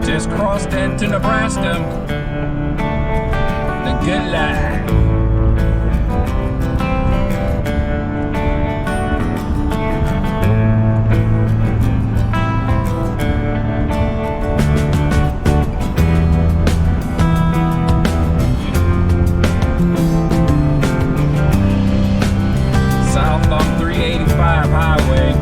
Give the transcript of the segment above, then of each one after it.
Just crossed into Nebraska. The good life. South on 385 highway.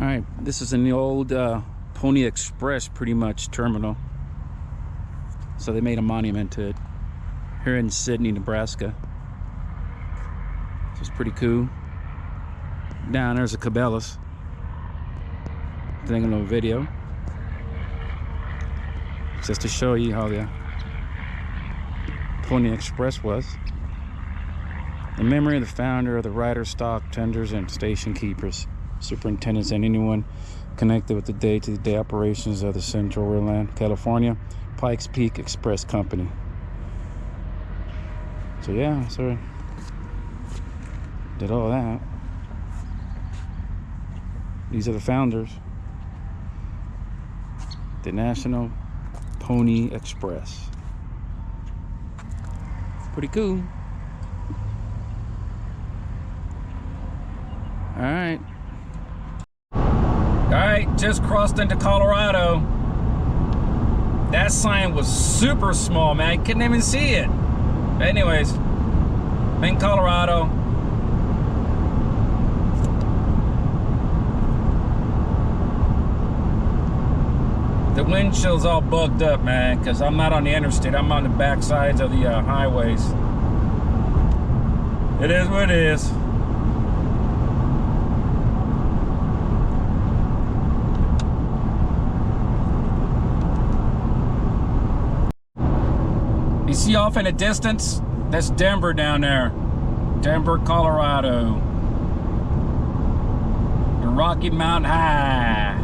Alright, this is in the old Pony Express pretty much terminal. So they made a monument to it here in Sydney, Nebraska. So it's pretty cool. Down there's a Cabela's. Taking a little video. Just to show you how the Pony Express was. In memory of the founder of the rider, stock tenders, and station keepers, superintendents, and anyone connected with the day-to-day operations of the Central Overland, California Pikes Peak Express Company. So yeah, so did all that. These are the founders. The National Pony Express. Pretty cool. Alright, just crossed into Colorado. That sign was super small, man. I couldn't even see it. But anyways, I'm in Colorado. The windshield's all bugged up, man, because I'm not on the interstate. I'm on the back sides of the highways. It is what it is. You see off in the distance? That's Denver down there. Denver, Colorado. The Rocky Mountain High.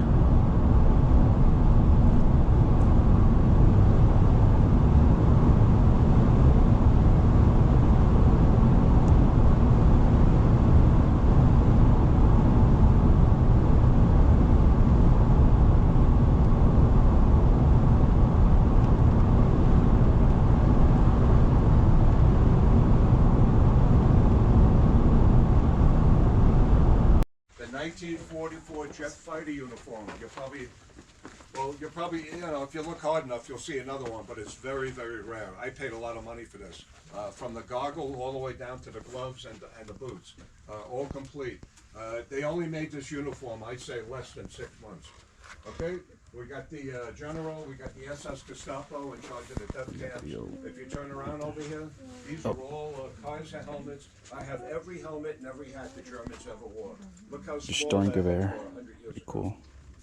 The 1944 jet fighter uniform. You're probably, you know, if you look hard enough, you'll see another one, but it's very, very rare. I paid a lot of money for this. From the goggle all the way down to the gloves and the boots, all complete. They only made this uniform, I'd say, less than 6 months. Okay, we got the general, we got the SS Gestapo in charge of the death camps. If you turn around over here, these are all Kaiser helmets. I have every helmet and every hat the Germans ever wore. Look how small that was 100 years ago. Cool.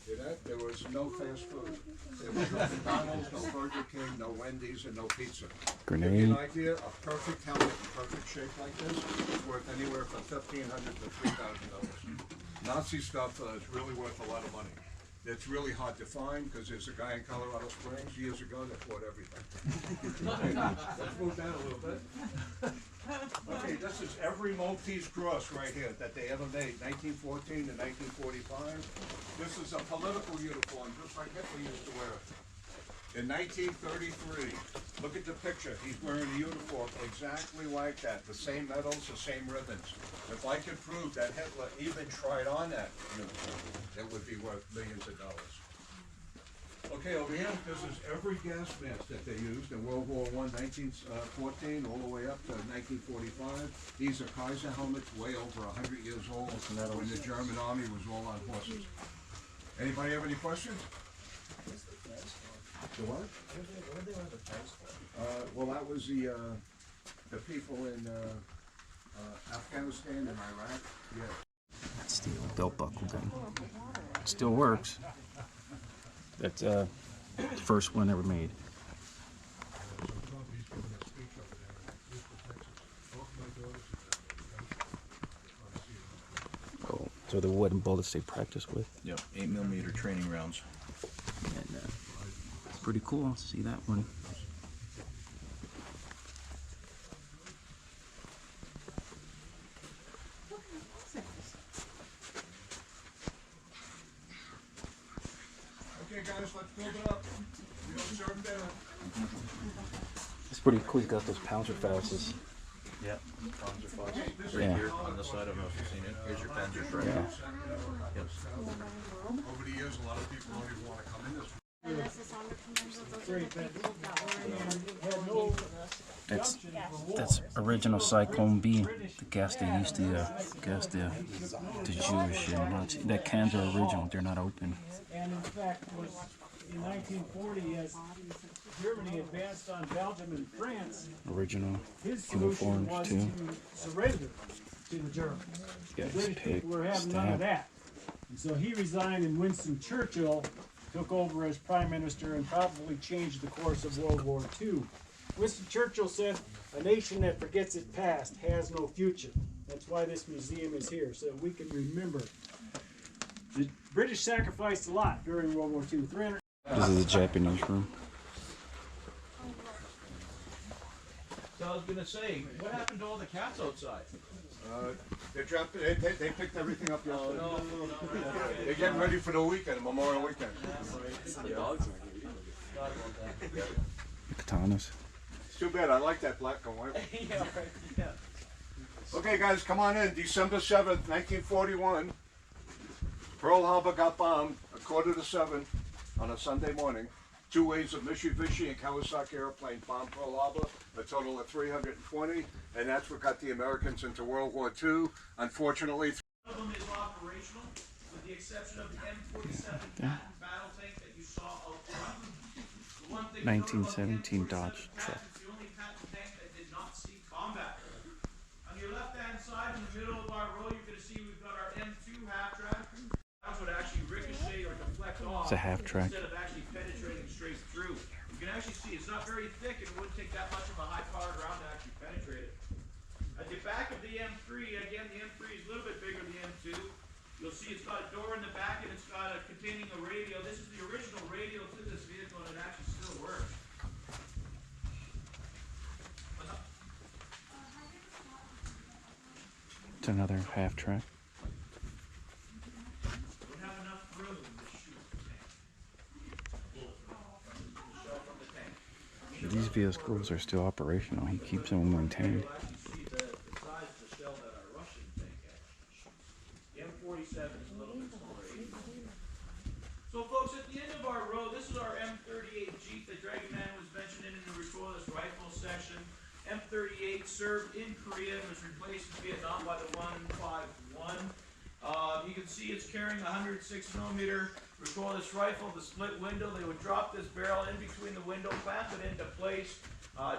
See that? There was no fast food. There was no McDonald's, no Burger King, no Wendy's, and no pizza. Grenade. To give you an idea, a perfect helmet in perfect shape like this is worth anywhere from $1,500 to $3,000. Nazi stuff is really worth a lot of money. It's really hard to find because there's a guy in Colorado Springs years ago that bought everything. Okay, let's move down a little bit. Okay, this is every Maltese cross right here that they ever made, 1914 to 1945. This is a political uniform, just like Hitler used to wear it. In 1933, look at the picture. He's wearing a uniform exactly like that. The same medals, the same ribbons. If I could prove that Hitler even tried on that uniform, it would be worth millions of dollars. Okay, over here, this is every gas mask that they used in World War I, 1914, all the way up to 1945. These are Kaiser helmets, way over 100 years old, when the German army was all on horses. Anybody have any questions? The what? What did they want the tanks for? Well, that was the people in Afghanistan and Iraq. Yeah. That's the old belt buckle gun. It still works. That's First one ever made. Oh, so the wooden bullets they practice with. Yep, 8mm training rounds. And it's pretty cool. See that one. Okay, guys, let's build it up. We don't serve dinner. It's pretty cool. He's got those Panzer Fausses. Yep. Palms are fast. Yeah. Right here on the side, I don't know if you've seen it. Here's your Panzer right Yeah. Yep. Over the years, a lot of people don't even want to come in this. That's original Cyclone B, the gas they used to gas the Jewish and Nazi. That cans are original; they're not open. And in fact, was in 1940, as Germany advanced on Belgium and France, Original his solution uniforms was too. to surrender to the Germans. Yeah, The British pig people were having none of stamp. that. And so he resigned, and Winston Churchill took over as prime minister and probably changed the course of World War II. Winston Churchill said, "A nation that forgets its past has no future." That's why this museum is here, so that we can remember. The British sacrificed a lot during World War II. 300. This is the Japanese room. So I was gonna say, what happened to all the cats outside? They dropped it. They picked everything up yesterday. No. They're getting ready for the weekend, Memorial Weekend. The dogs are here. Katanas. It's too bad. I like that black and white one. Yeah, right. Yeah. Okay, guys, come on in. December 7th, 1941. Pearl Harbor got bombed at 6:45 on a Sunday morning. 2 waves of Mitsubishi and Kawasaki airplane bombed Pearl Harbor, a total of 320, and that's what got the Americans into World War II. Unfortunately, One of them is operational, with the exception of the M47 Patton battle tank that you saw out front. The one thing to note about the 1917 M47 Dodge Patton, truck. it's the only Patton tank that did not see combat. On your left-hand side, in the middle of our row, you're going to see we've got our M2 half-track. That's what actually ricochet or deflect off It's a half track. instead of actually penetrating straight through. You can actually see it's not very thick, and it wouldn't take that much of a high-powered round to actually penetrate it. At the back of the M3, again, the M3 is a little bit bigger than the M2. You'll see it's got a door in the back and it's got containing a radio. This is the original radio to this vehicle and it actually still works. What's up? It's another half track. Don't have enough room to shoot the tank. Shell from the tank. These vehicles are still operational. He keeps them maintained. You'll actually see the size of the shell that our Russian tank actually shoots. The M47 is a little bit smaller. 80. So folks, at the end of our row, this is our M38 Jeep that Dragon Man was mentioning in the recoilless rifle section. M38 served in Korea and was replaced in Vietnam by the 151. You can see it's carrying a 106mm recoilless rifle, the split window. They would drop this barrel in between the window, clamp it into place,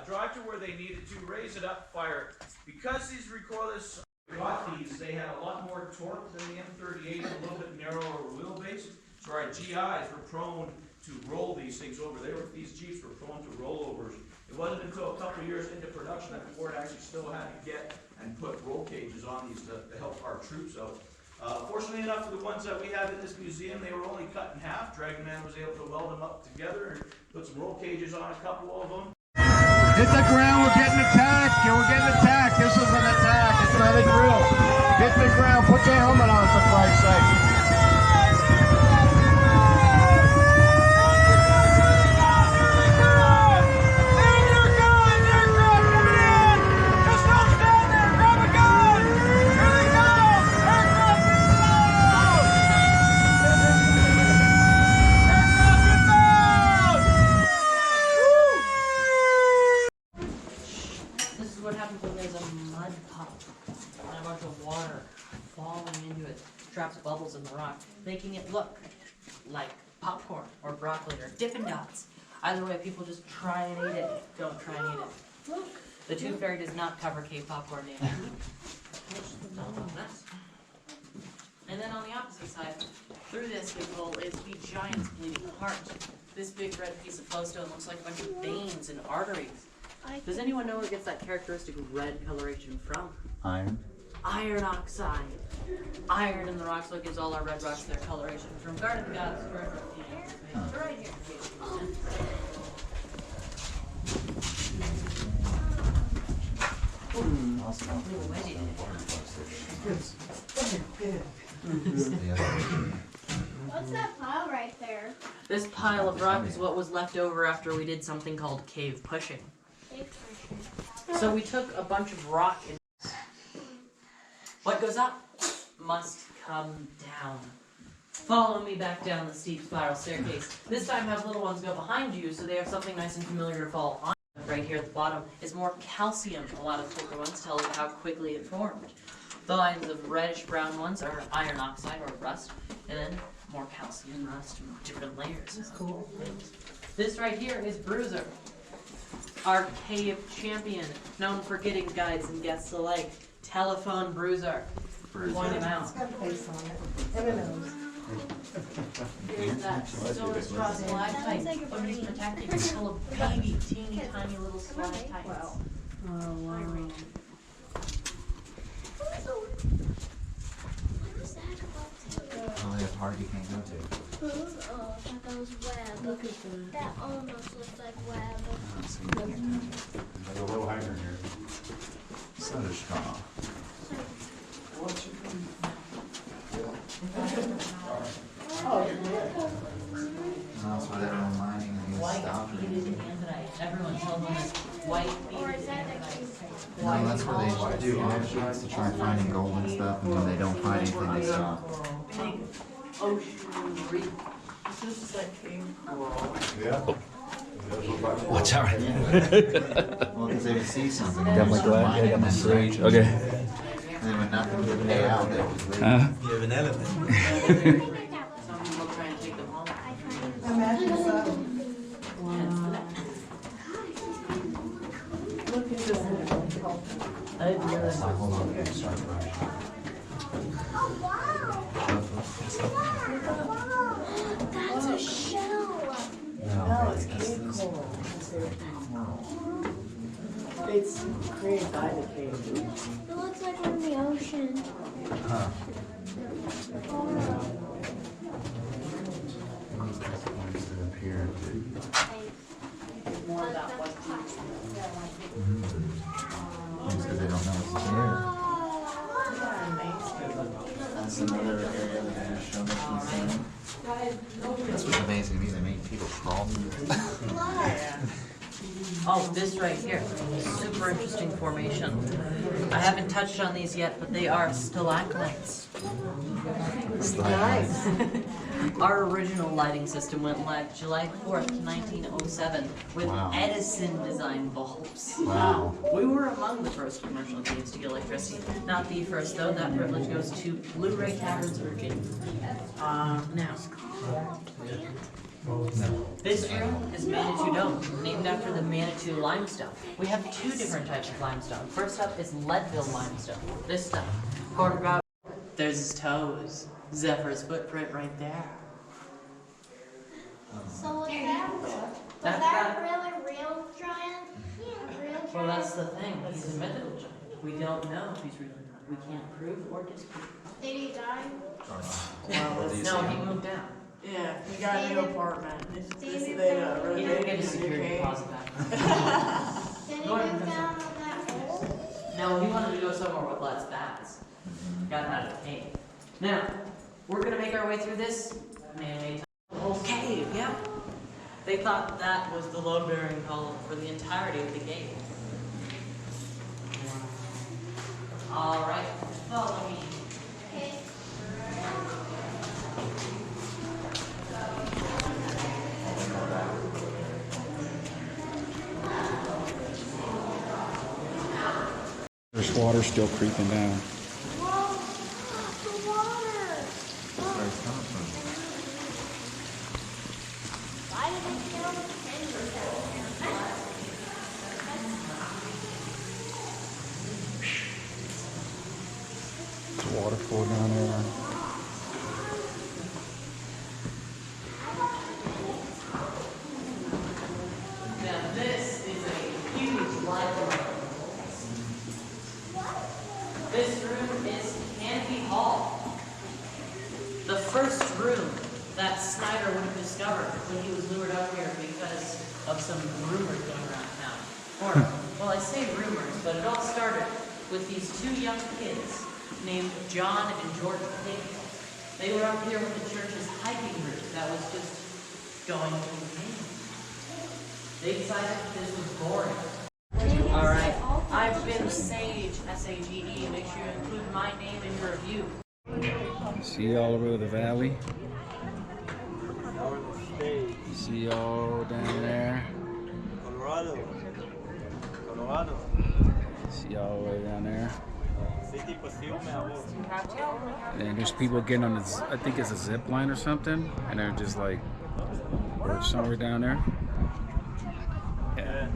drive to where they needed to, raise it up, fire it. Because these recoilless got these, they had a lot more torque than the M38, a little bit narrower wheelbase. So our GIs were prone to roll these things over. These Jeeps were prone to rollovers. It wasn't until a couple years into production that Ford actually still had to get and put roll cages on these to help our troops out. Fortunately enough for the ones that we have in this museum, they were only cut in half. Dragon Man was able to weld them up together and put some roll cages on a couple of them. hit the ground. We're getting attacked. We're getting attacked. This is an attack. It's not a drill. Hit the ground. Put your helmet on, for Christ's sake. This is what happens when there's a mud pump and a bunch of water falling into it, traps bubbles in the rock, making it look like popcorn or broccoli or Dippin' Dots. Either way, people just try and eat it. Don't try and eat it. The Tooth Fairy does not cover cave popcorn, Dana. And then on the opposite side, through this is the giant's bleeding heart. This big red piece of flowstone looks like a bunch of veins and arteries. Does anyone know where it gets that characteristic red coloration from? Iron. Iron oxide. Iron in the rocks, so it gives all our red rocks their coloration. From Garden of Gods, right here. What's that pile right there? This pile of rock is what was left over after we did something called cave pushing. So we took a bunch of rock and what goes up must come down. Follow me back down the steep spiral staircase. This time have little ones go behind you so they have something nice and familiar to fall on. Right here at the bottom is more calcium. A lot of thicker ones tell you how quickly it formed. The lines of reddish brown ones are iron oxide or rust, and then more calcium rust, different layers. That's cool. This right here is Bruiser, our cave champion, known for getting guides and guests alike. Telephone Bruiser. Point him out. It's got a face on it. And a nose. Here's that stone straw stalactite. But he's protected. It's full of baby, teeny, tiny little stalactites. Wow. Oh, wow. Oh, they have hard you can't go to. That was web. Look at that. That almost looks like web. There's a little hanger here. Soda straw. Oh, yeah. That's what everyone mining and White stuff. beaded andesite. Everyone tells them this. White Or beaded is that andesite. No, that's where they do offshoots to try finding gold and stuff, and when they don't find anything, they stop. Big ocean reef. This is like cave coral. Watch out. Well, because they would see something. Got my glass, yeah, I got my fridge. Okay. And then when nothing would pay out, they would leave. You have an elephant. Some people try and take them home. Imagine so. Wow. Look at this. Hold on, okay, sorry, Brian. Oh, wow. That's a shell. No, it's cave coral. It's created by the cave. It looks like we're in the ocean. Huh. More about what It's because they don't know it's here. That's another area that they just showed us in the That's what's amazing to me, they make people crawl through it. Oh, this right here, super interesting formation. I haven't touched on these yet, but they are stalagmites. Nice. Our original lighting system went live July 4th, 1907 with Wow. Edison designed bulbs. Wow. We were among the first commercial caves to get electricity. Not the first though, that privilege goes to Blu-ray Caverns, Virginia. Now. This room is Manitou Dome, named after the Manitou limestone. We have two different types of limestone. First up is Leadville limestone. This stuff. There's his toes. Zephyr's footprint right there. So was that That's really real giant? A real giant? Well, that's the thing. He's a mythical giant. We don't know if he's real or not. We can't prove or disprove. Did he die? No, he moved out. Yeah, he got a new apartment. David They found- He didn't get a security cave. deposit back. Did he move down on that hole? No, he wanted to go somewhere with less bats. Got out of the cave. Now, we're gonna make our way through this man-made whole cave, yeah. They thought that was the load-bearing column for the entirety of the cave. All right, follow me. Okay. There's water still creeping down. Whoa, the water. Where it's coming from. Why did they kill the fingers down there? There's waterfall down there. Snyder would have discovered when he was lured up here because of some rumors going around town. Or, well, I say rumors, but it all started with these two young kids named John and George Page. They were up here with the church's hiking route that was just going to the canyon. They decided this was boring. Alright, I've been Sage, S-A-G-E. Make sure you include my name in your review. See all over the valley. See all down there. Colorado. See all the way down there. City Pasillo, mi amor. And there's people getting on the, I think it's a zip line or something, and they're just like, or somewhere down there. Yeah.